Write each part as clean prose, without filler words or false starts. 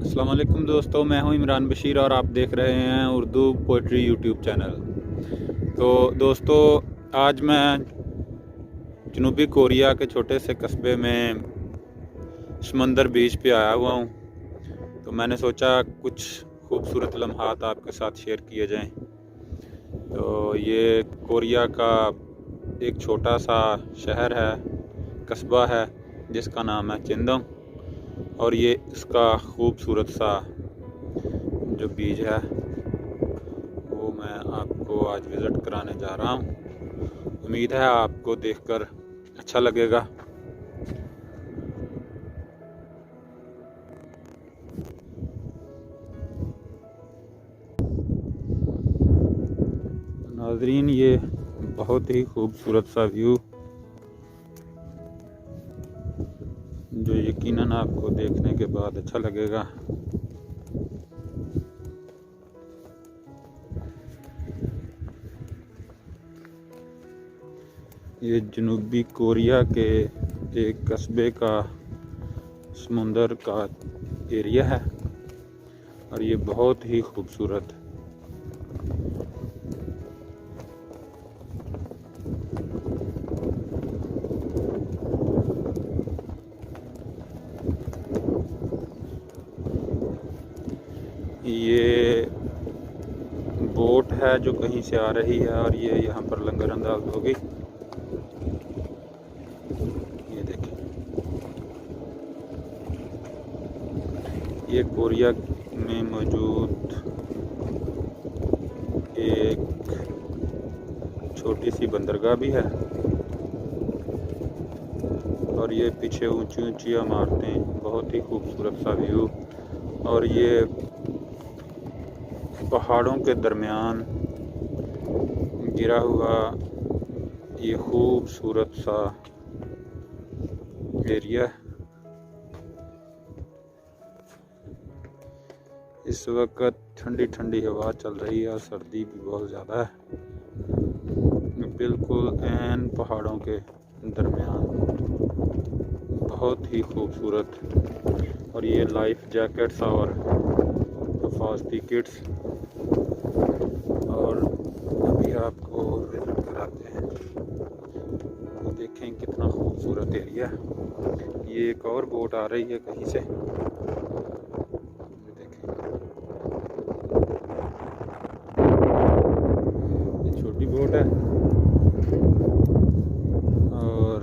अस्सलाम वालेकुम दोस्तों, मैं हूं इमरान बशीर और आप देख रहे हैं उर्दू पोइट्री यूट्यूब चैनल। तो दोस्तों, आज मैं जनूबी कोरिया के छोटे से कस्बे में समंदर बीच पे आया हुआ हूं। तो मैंने सोचा कुछ खूबसूरत लम्हात आपके साथ शेयर किए जाएं। तो ये कोरिया का एक छोटा सा शहर है, कस्बा है, जिसका नाम है चिंदोंग। और ये इसका खूबसूरत सा जो बीच है वो मैं आपको आज विज़िट कराने जा रहा हूँ। उम्मीद है आपको देखकर अच्छा लगेगा। नाज़रीन, ये बहुत ही खूबसूरत सा व्यू जो यकीनन आपको देखने के बाद अच्छा लगेगा। ये जनूबी कोरिया के एक कस्बे का समुंदर का एरिया है और ये बहुत ही खूबसूरत। ये बोट है जो कहीं से आ रही है और ये यहाँ पर लंगर अंदाज होगी। ये देखें, ये कोरिया में मौजूद एक छोटी सी बंदरगाह भी है और ये पीछे ऊंची ऊंची इमारतें, बहुत ही खूबसूरत सा व्यू। और ये पहाड़ों के दरमियान गिरा हुआ ये खूबसूरत सा एरिया। इस वक्त ठंडी ठंडी हवा चल रही है और सर्दी भी बहुत ज़्यादा है। बिल्कुल ऐन पहाड़ों के दरमियान, बहुत ही खूबसूरत। और ये लाइफ जैकेट्स और हिफाजती किट्स। और अभी आपको विजिट कराते हैं। तो देखें कितना खूबसूरत एरिया है। ये एक और बोट आ रही है कहीं से, देखें, ये छोटी बोट है और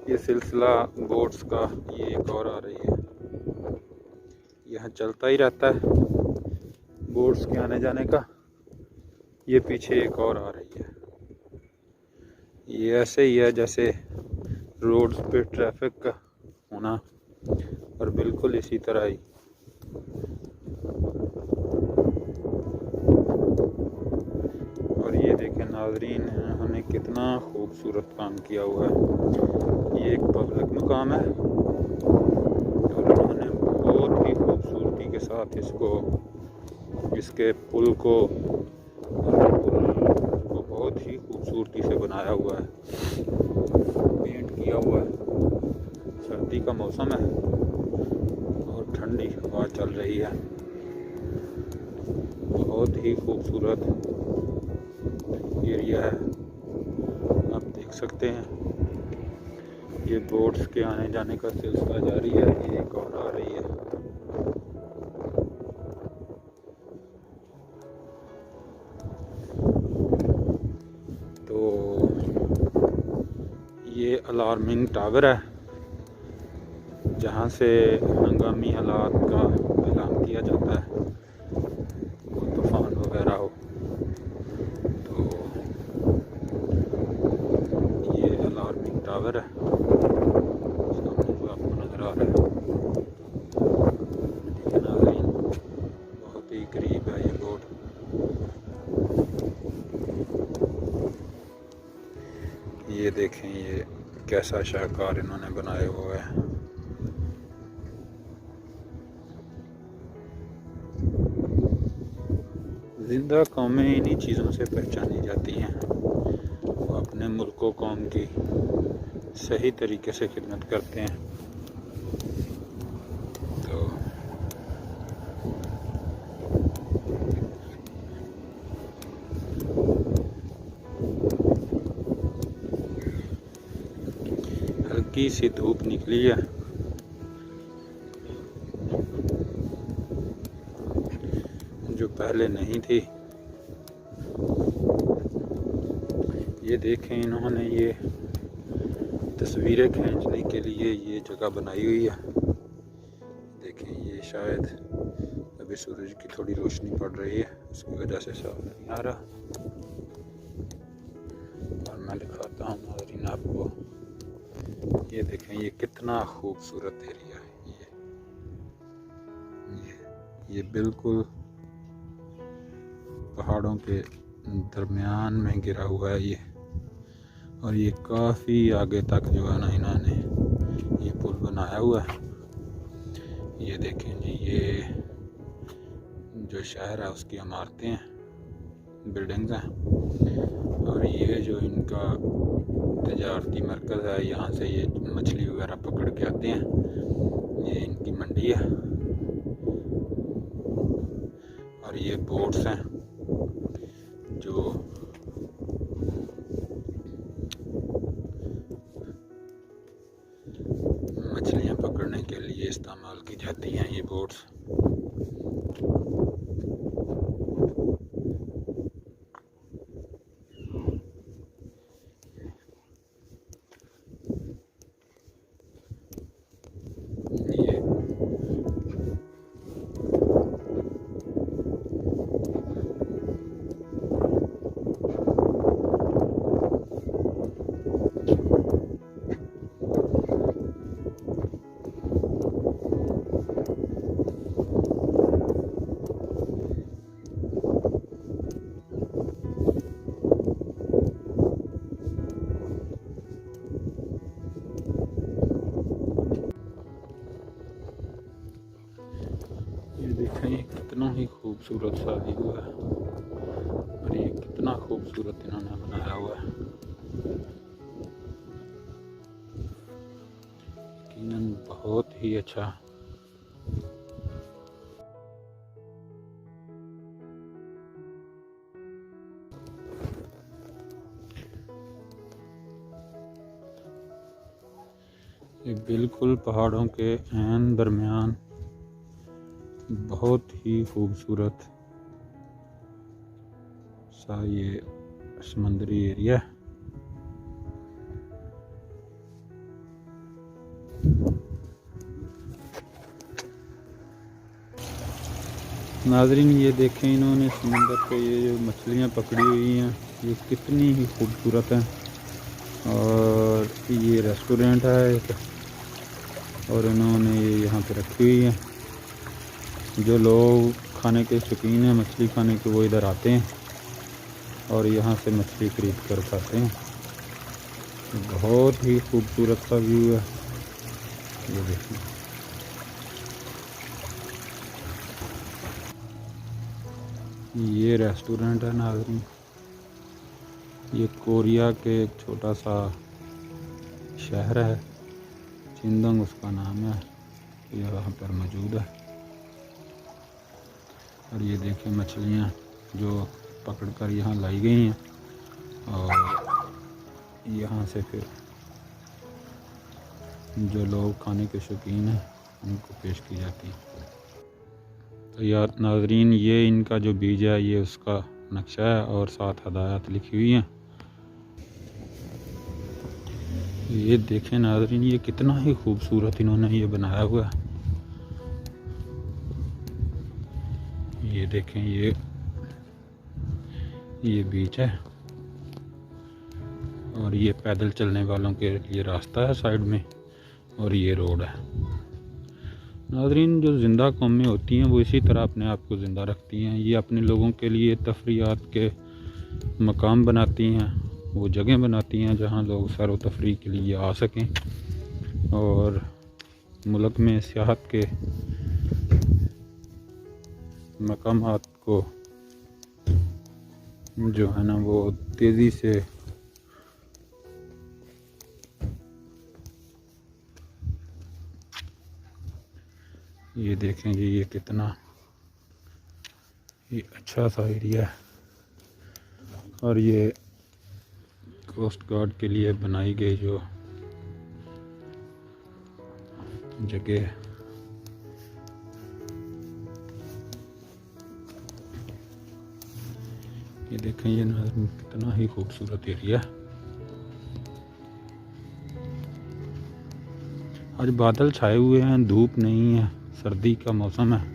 ये सिलसिला बोट्स का ये एक और आ रही है। यहाँ चलता ही रहता है बोट्स के आने जाने का। ये पीछे एक और आ रही है। ये ऐसे ही है जैसे रोड्स पे ट्रैफिक का होना, और बिल्कुल इसी तरह ही। और ये देखें नाज़रीन, इन्होंने कितना खूबसूरत काम किया हुआ है। ये एक पब्लिक मकाम है और उन्होंने बहुत ही खूबसूरती के साथ इसके पुल को बहुत ही खूबसूरती से बनाया हुआ है, पेंट किया हुआ है। सर्दी का मौसम है और ठंडी हवा चल रही है। बहुत ही खूबसूरत एरिया है, आप देख सकते हैं। ये बोट्स के आने जाने का सिलसिला जारी है। ये एक और आ रही है। तो ये अलार्मिंग टावर है जहाँ से हंगामी हालात का ऐलान किया जाता है, कोई तूफान वगैरह हो। तो ये अलार्मिंग टावर है, सामने जो आपको नज़र आ रहा है। ठीक है नाज़रीन, बहुत ही करीब है ये बोट। ये देखें, ये कैसा शाहकार इन्होंने बनाया हुआ है। जिंदा कौमें इन्हीं चीज़ों से पहचानी जाती हैं। अपने मुल्क व कौम की सही तरीके से खिदमत करते हैं। तो हल्की सी धूप निकली है, जो पहले नहीं थी। ये देखें, इन्होंने ये तस्वीरें खींचने के लिए ये जगह बनाई हुई है। देखें, ये शायद अभी सूरज की थोड़ी रोशनी पड़ रही है, उसकी वजह से साफ नहीं आ रहा। और मैं दिखाता हूँ नाज़रीन आपको। ये देखें, ये कितना खूबसूरत एरिया है। ये बिल्कुल पहाड़ों के दरमियान में गिरा हुआ है ये। और ये काफ़ी आगे तक जो है ना, इन्होंने ये पुल बनाया हुआ है। ये देखें जी, ये जो शहर है उसकी इमारतें हैं, बिल्डिंग्स हैं। और ये जो इनका तजारती मरकज़ है, यहाँ से ये मछली वगैरह पकड़ के आते हैं। ये इनकी मंडी है। और ये बोट्स हैं जो मछलियाँ पकड़ने के लिए इस्तेमाल की जाती हैं, ये बोट्स। ये देखें, ये कितना ही खूबसूरत सा व्यू है। और ये कितना खूबसूरत इन्होंने बनाया हुआ है। यकीनन बहुत ही अच्छा। ये बिल्कुल पहाड़ों के ऐन दरमियान बहुत ही खूबसूरत सा ये समुद्री एरिया है। नाजरीन, ये देखें, इन्होंने समंदर पे ये जो मछलियाँ पकड़ी हुई हैं, ये कितनी ही खूबसूरत हैं। और ये रेस्टोरेंट है एक, और इन्होंने ये यहाँ पे रखी हुई है। जो लोग खाने के शौकीन हैं, मछली खाने के, वो इधर आते हैं और यहाँ से मछली खरीद कर खाते हैं। बहुत ही खूबसूरत सा व्यू है, ये देखिए। ये रेस्टोरेंट है नाज़रीन, ये कोरिया के एक छोटा सा शहर है, चिंदंग उसका नाम है, ये वहाँ पर मौजूद है। और ये देखें, मछलियाँ जो पकड़कर यहाँ लाई गई हैं और यहाँ से फिर जो लोग खाने के शौकीन हैं उनको पेश की जाती है। तो यार नाज़रीन, ये इनका जो बीज है, ये उसका नक्शा है और साथ हदायत लिखी हुई हैं। ये देखें नाज़रीन, ये कितना ही खूबसूरत इन्होंने ये बनाया हुआ है। ये देखें, ये बीच है और ये पैदल चलने वालों के लिए रास्ता है साइड में, और ये रोड है। नाज़रीन, जो ज़िंदा कौमें होती हैं वो इसी तरह अपने आप को ज़िंदा रखती हैं। ये अपने लोगों के लिए तफरीयात के मकाम बनाती हैं, वो जगह बनाती हैं जहाँ लोग सैर व तफरीह के लिए आ सकें और मुल्क में सियाहत के मकामात को जो है ना वो तेज़ी से ये देखें जी, ये कितना ये अच्छा सा एरिया है। और ये कोस्ट गार्ड के लिए बनाई गई जो जगह है, ये देखें, ये कितना ही खूबसूरत एरिया है। आज बादल छाए हुए हैं, धूप नहीं है, सर्दी का मौसम है।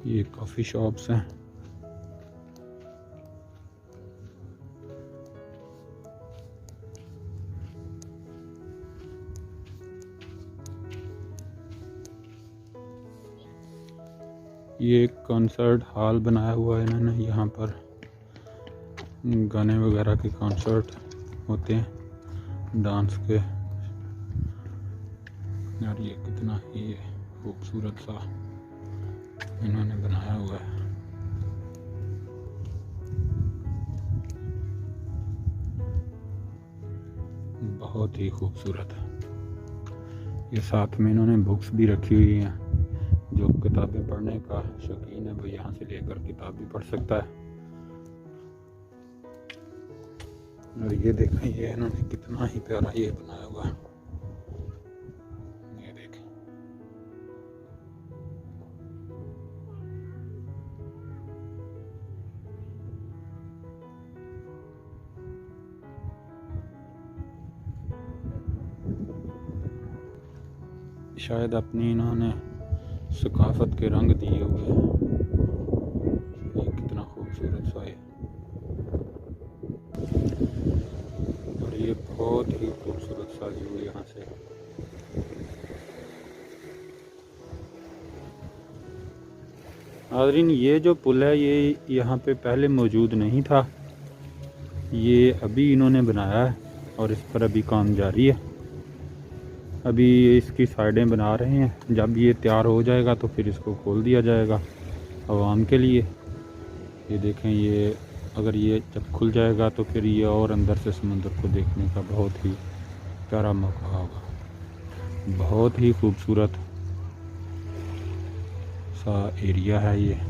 ये कॉफ़ी शॉप्स हैं। ये एक कॉन्सर्ट हॉल बनाया हुआ है इन्होंने, यहाँ पर गाने वगैरह के कॉन्सर्ट होते हैं, डांस के। और ये कितना ही खूबसूरत सा इन्होंने बनाया हुआ है। बहुत ही खूबसूरत है। ये साथ में इन्होंने बुक्स भी रखी हुई हैं, जो किताबें पढ़ने का शौकीन है वो यहाँ से लेकर किताब भी पढ़ सकता है। और ये देखें, ये इन्होंने कितना ही प्यारा ये बनाया हुआ है। ये देखें, शायद अपनी इन्होंने सकाफत के रंग दिए हुए हैं। ये कितना खूबसूरत सा है। और ये बहुत ही खूबसूरत सा व्यू यहाँ से। नाज़रीन, ये जो पुल है ये यहाँ पे पहले मौजूद नहीं था, ये अभी इन्होंने बनाया है और इस पर अभी काम जारी है। अभी इसकी साइडें बना रहे हैं, जब ये तैयार हो जाएगा तो फिर इसको खोल दिया जाएगा आवाम के लिए। ये देखें, ये अगर ये जब खुल जाएगा तो फिर ये और अंदर से समुद्र को देखने का बहुत ही प्यारा मौका होगा। बहुत ही खूबसूरत सा एरिया है ये।